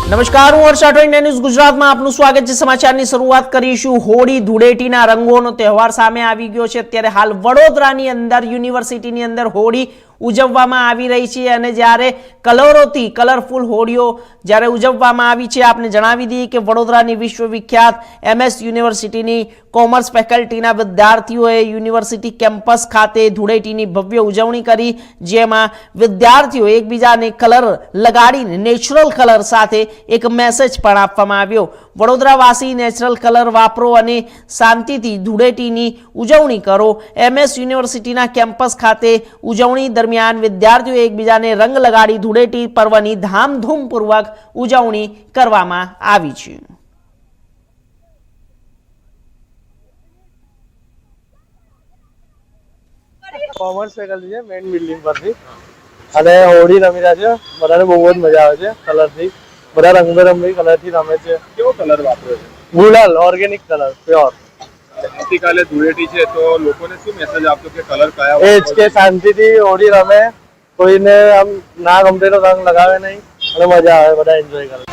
નમસ્કાર, હું હર્ષ રાઠોડ, ન્યૂઝ ગુજરાતમાં આપનું સ્વાગત છે। સમાચારની શરૂઆત કરીશું હોળી ધૂળેટીના રંગોનો તહેવાર સામે આવી ગયો છે। અત્યારે હાલ વડોદરાની અંદર યુનિવર્સિટીની અંદર હોળી ઉજવવામાં આવી રહી છે અને જ્યારે કલરોથી કલરફુલ હોળીઓ જ્યારે ઉજવવામાં આવી છે। આપને જણાવી દઈએ કે વડોદરાની વિશ્વવિખ્યાત MS યુનિવર્સિટીની કોમર્સ ફેકલ્ટીના વિદ્યાર્થીઓએ યુનિવર્સિટી કેમ્પસ ખાતે ધૂળેટીની ભવ્ય ઉજવણી કરી, જેમાં વિદ્યાર્થીઓ એકબીજાને કલર લગાડીને નેચરલ કલર સાથે એક મેસેજ પણ આપવામાં આવ્યો। વડોદરાવાસી નેચરલ કલર વાપરો અને શાંતિથી ધૂળેટીની ઉજવણી કરો। MS યુનિવર્સિટીના કેમ્પસ ખાતે ઉજવણી દરમિયાન વિદ્યાર્થીઓ એકબીજાને રંગ લગાડી ધૂળેટી પર્વની ધામધૂમપૂર્વક ઉજવણી કરવામાં આવી છે। કોમર્સ ફેકલ્ટી છે મેઇન બિલ્ડિંગ પરથી અને હોળી રમી રહ્યા છે। બધાને બહુ જ મજા આવે છે કલરથી। બધા રંગબેરંગી કલરથી રમે છે। કેવો કલર વાપરો છો? ગુલાલ ઓર્ગેનિક કલર પ્યોર। આવતીકાલે ધૂળેટી છે તો લોકોને શું મેસેજ આપશો કે કલર કયા એ જ વાપરો કે છો? શાંતિથી હોળી રમે, કોઈને આમ ના ગમતે તો રંગ લગાવે નહીં અને મજા આવે, બધા એન્જોય કરે।